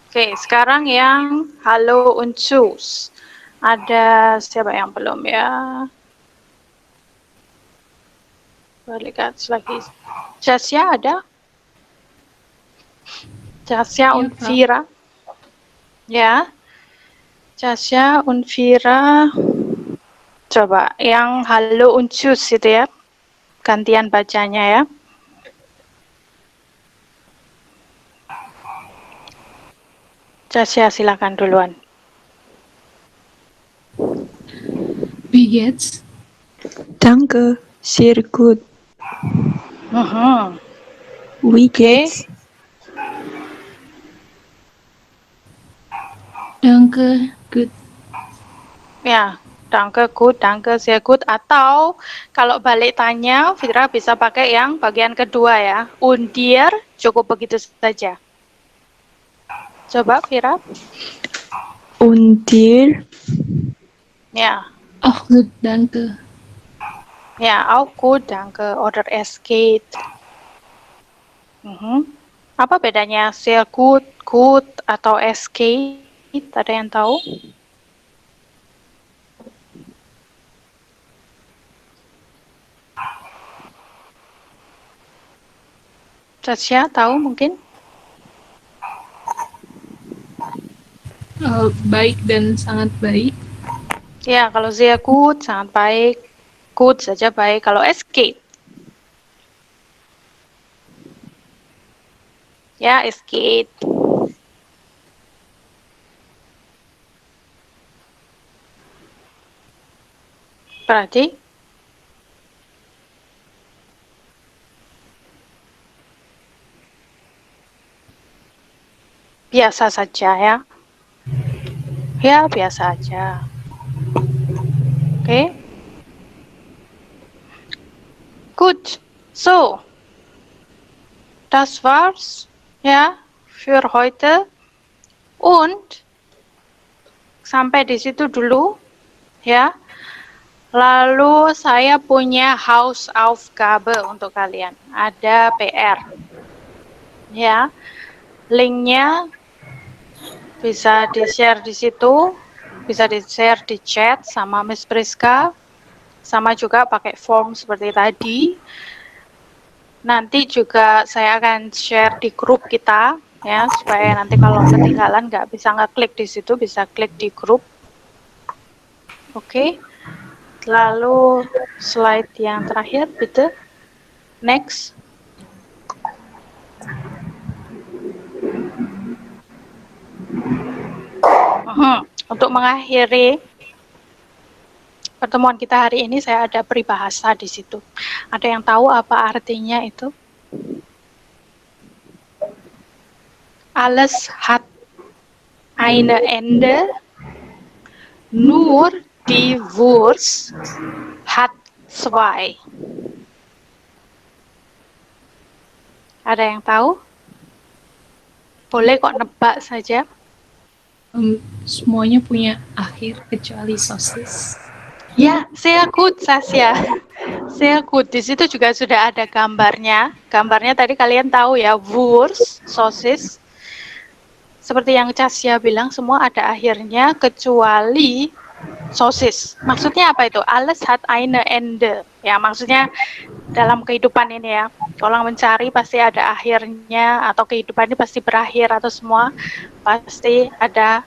Speaker 3: Oke, sekarang yang halo und tschüss. Ada siapa yang belum ya? Balik lagi. Jasya ada? Jasya
Speaker 4: Iya,
Speaker 3: und
Speaker 4: Kak.
Speaker 3: Vira. Ya. Jasya und Vira. Coba yang halo und tschüss itu ya. Gantian bacanya ya. Jasya silakan duluan.
Speaker 4: Wie geht's?
Speaker 5: Danke, sehr gut. Wie geht's?
Speaker 4: Danke, gut.
Speaker 3: Ya, danke good, danke sehr gut. Atau kalau balik tanya, Fitra bisa pakai yang bagian kedua ya. Und dir, cukup begitu saja. Coba Fira.
Speaker 5: Und dir?
Speaker 3: Ya,
Speaker 4: Auch gut, danke.
Speaker 3: ya, auch gut, danke. Oder es geht. Apa bedanya sehr gut, good, atau es geht? Ada yang tahu? Tasya tahu mungkin?
Speaker 4: Baik dan sangat baik.
Speaker 3: Ya, kalau sehr gut, sangat baik. Good saja baik. Kalau es geht. Ya, es geht. Berarti biasa saja ya. Ya, biasa aja. Oke. Gut. So. Das war's ya für heute. Und sampai di situ dulu ya. Lalu saya punya Hausaufgabe untuk kalian. Ada PR. Ya. Linknya bisa di-share di situ, bisa di-share di chat sama Miss Priska, sama juga pakai form seperti tadi. Nanti juga saya akan share di grup kita ya, supaya nanti kalau ketinggalan nggak bisa ngeklik di situ, bisa klik di grup. Oke. Lalu slide yang terakhir, bitte. Next. Untuk mengakhiri pertemuan kita hari ini, saya ada peribahasa di situ. Ada yang tahu apa artinya itu? Alles hat eine Ende, nur die Wurst hat zwei. Ada yang tahu? Boleh kok nebak saja.
Speaker 4: Semuanya punya akhir kecuali sosis.
Speaker 3: Ya, sehr gut, Sasya. Sehr gut. Di situ juga sudah ada gambarnya. Gambarnya tadi kalian tahu ya, Wurst, sosis. Seperti yang Sasya bilang, semua ada akhirnya kecuali sosis. Maksudnya apa itu? Alles hat eine Ende. Ya, maksudnya dalam kehidupan ini ya, kalau mencari pasti ada akhirnya, atau kehidupan ini pasti berakhir, atau semua pasti ada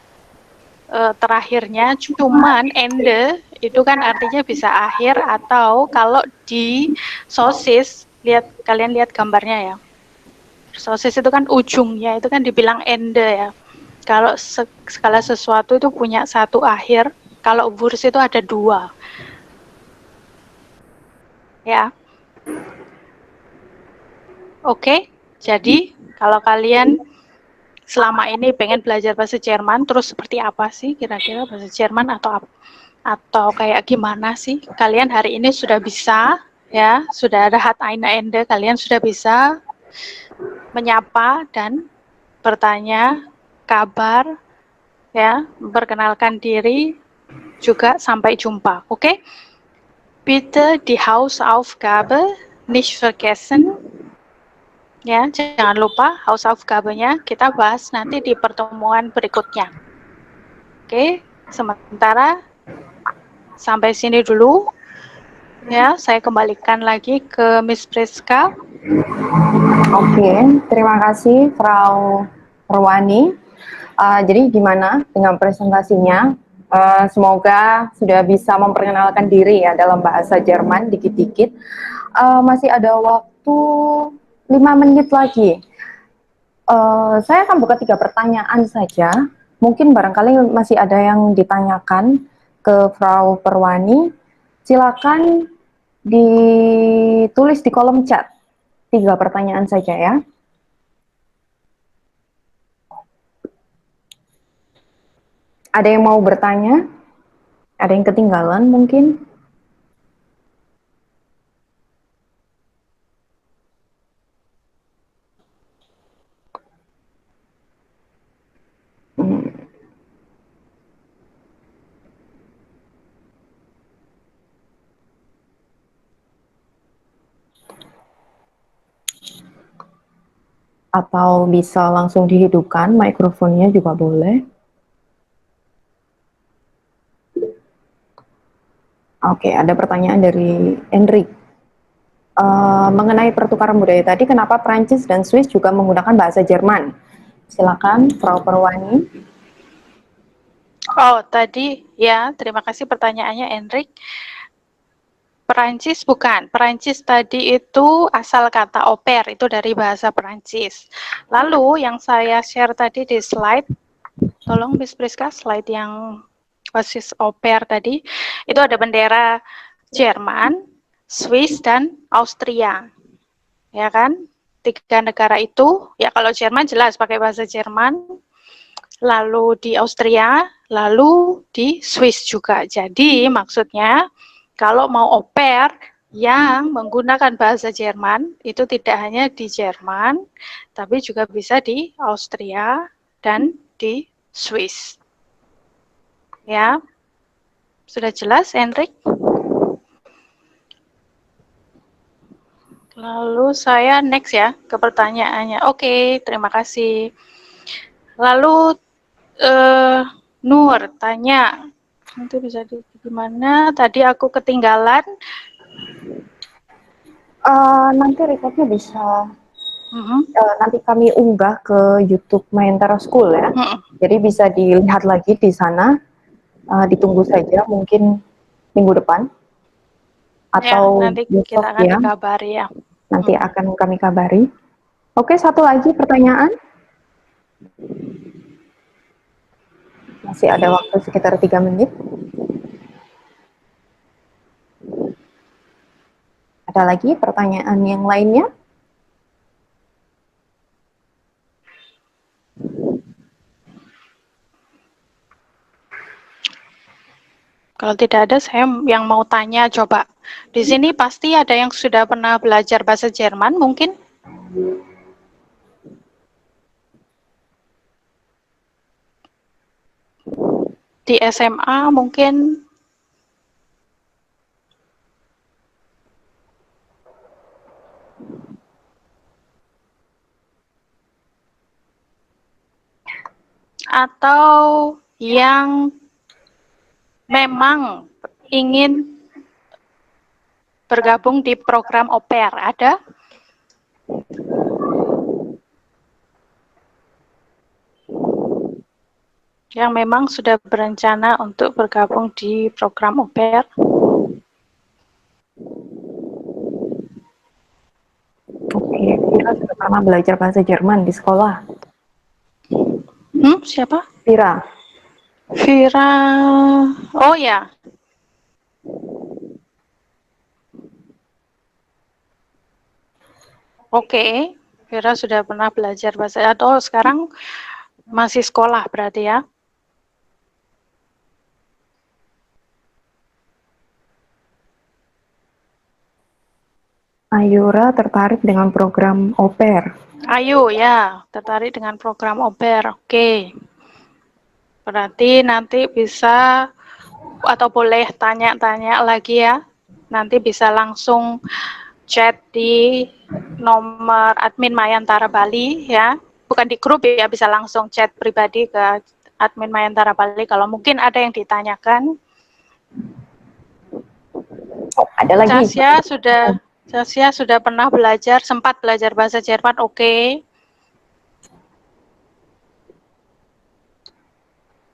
Speaker 3: terakhirnya. Cuman ende itu kan artinya bisa akhir, atau kalau di sosis, kalian lihat gambarnya ya, sosis itu kan ujungnya itu kan dibilang ende ya. Kalau segala sesuatu itu punya satu akhir, kalau Wurst itu ada dua ya. Oke, jadi kalau kalian selama ini pengen belajar bahasa Jerman, terus seperti apa sih kira-kira bahasa Jerman, atau kayak gimana sih? Kalian hari ini sudah bisa ya, sudah ada hat eine Ende, kalian sudah bisa menyapa dan bertanya kabar ya, memperkenalkan diri, juga sampai jumpa. Oke? Bitte die Hausaufgabe nicht vergessen. Ya, jangan lupa Hausaufgabe-nya kita bahas nanti di pertemuan berikutnya. Oke, sementara sampai sini dulu. Ya, saya kembalikan lagi ke Miss Priska.
Speaker 2: Oke, terima kasih Frau Perwani. Jadi gimana dengan presentasinya? Semoga sudah bisa memperkenalkan diri ya dalam bahasa Jerman dikit-dikit. Masih ada waktu 5 menit lagi. Saya akan buka 3 pertanyaan saja. Mungkin barangkali masih ada yang ditanyakan ke Frau Perwani. Silakan ditulis di kolom chat. 3 pertanyaan saja ya. Ada yang mau bertanya? Ada yang ketinggalan mungkin? Atau bisa langsung dihidupkan mikrofonnya juga boleh. Oke, ada pertanyaan dari Enrik. Mengenai pertukaran budaya tadi, kenapa Prancis dan Swiss juga menggunakan bahasa Jerman? Silakan, Frau Perwani.
Speaker 3: Oh, tadi ya, terima kasih pertanyaannya, Enrik. Perancis bukan. Perancis tadi itu asal kata au pair, itu dari bahasa Perancis. Lalu yang saya share tadi di slide, tolong Miss Priska, slide yang basis au pair tadi, itu ada bendera Jerman, Swiss, dan Austria. Ya kan? 3 negara itu, ya kalau Jerman jelas pakai bahasa Jerman, lalu di Austria, lalu di Swiss juga. Jadi maksudnya, kalau mau au pair yang menggunakan bahasa Jerman, itu tidak hanya di Jerman, tapi juga bisa di Austria dan di Swiss. Ya, sudah jelas, Enrik? Lalu saya next ya ke pertanyaannya. Oke, terima kasih. Lalu Nur tanya, nanti bisa gimana? Tadi aku ketinggalan.
Speaker 2: Nanti recordnya bisa nanti kami unggah ke YouTube Mayantara School ya. Jadi bisa dilihat lagi di sana. Ditunggu saja mungkin minggu depan atau
Speaker 3: ya, nanti kita akan dikabari ya.
Speaker 2: Nanti akan kami kabari. Oke, satu lagi pertanyaan. Masih ada waktu sekitar 3 menit. Ada lagi pertanyaan yang lainnya?
Speaker 3: Kalau tidak ada, saya yang mau tanya coba. Di sini pasti ada yang sudah pernah belajar bahasa Jerman mungkin? di SMA mungkin. Atau yang memang ingin bergabung di program au pair, ada? Yang memang sudah berencana untuk bergabung di program au pair?
Speaker 2: Oke, Vira sudah pernah belajar bahasa Jerman di sekolah.
Speaker 3: Siapa?
Speaker 2: Vira.
Speaker 3: Vira, oh ya. Oke, Vira sudah pernah belajar bahasa, atau sekarang masih sekolah berarti ya?
Speaker 2: Ayura tertarik dengan program au pair.
Speaker 3: Ayu ya, tertarik dengan program au pair. Oke. Berarti nanti bisa atau boleh tanya-tanya lagi ya. Nanti bisa langsung chat di nomor admin Mayantara Bali ya. Bukan di grup ya, bisa langsung chat pribadi ke admin Mayantara Bali kalau mungkin ada yang ditanyakan.
Speaker 2: Ada lagi.
Speaker 3: Zasya sudah pernah belajar, sempat belajar bahasa Jerman, oke.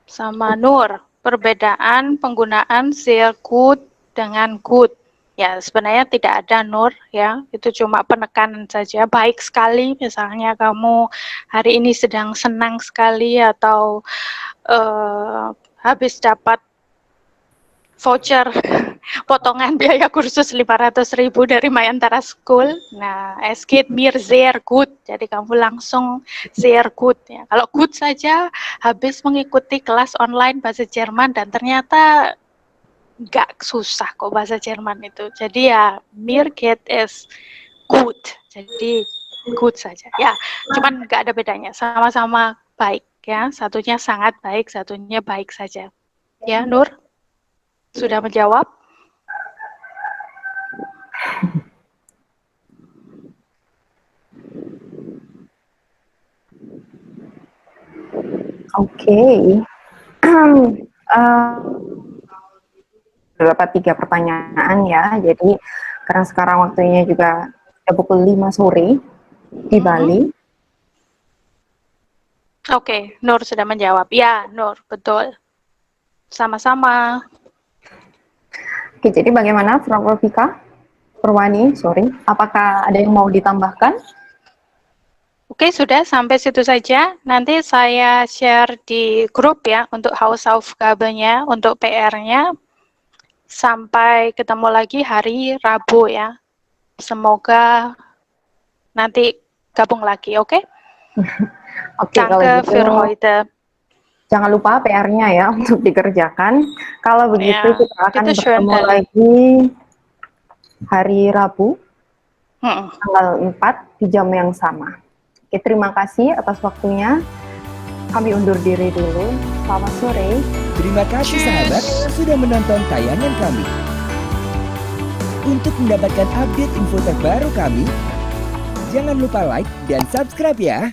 Speaker 3: Sama Nur, perbedaan penggunaan sehr gut dengan gut. Ya, sebenarnya tidak ada Nur ya, itu cuma penekanan saja. Baik sekali, misalnya kamu hari ini sedang senang sekali atau habis dapat voucher potongan biaya kursus 500.000 dari Mayantara School. Nah, es geht mir sehr gut. Jadi kamu langsung sehr gut ya. Kalau good saja habis mengikuti kelas online bahasa Jerman dan ternyata nggak susah kok bahasa Jerman itu. Jadi ya mir geht es gut. Jadi good saja. Ya, cuman nggak ada bedanya. Sama-sama baik ya. Satunya sangat baik, satunya baik saja. Ya, Nur? Sudah menjawab?
Speaker 2: Oke. Dapat 3 pertanyaan ya. Jadi karena sekarang waktunya juga pukul 5 sore di Bali.
Speaker 3: Oke, Nur sudah menjawab. Ya, Nur, betul. Sama-sama.
Speaker 2: Oke, jadi bagaimana Frau Vika? Perwani, sorry. Apakah ada yang mau ditambahkan?
Speaker 3: Oke, sudah sampai situ saja. Nanti saya share di grup ya untuk Hausaufgabennya, untuk PR-nya. Sampai ketemu lagi hari Rabu ya. Semoga nanti gabung lagi, oke?
Speaker 2: Oke, kalau gitu. Jangan lupa PR-nya ya untuk dikerjakan. Kalau begitu kita akan bertemu lagi hari Rabu tanggal 4 di jam yang sama. Oke, terima kasih atas waktunya. Kami undur diri dulu. Selamat sore.
Speaker 1: Terima kasih sahabat sudah menonton tayangan kami. Untuk mendapatkan update info terbaru kami, jangan lupa like dan subscribe ya.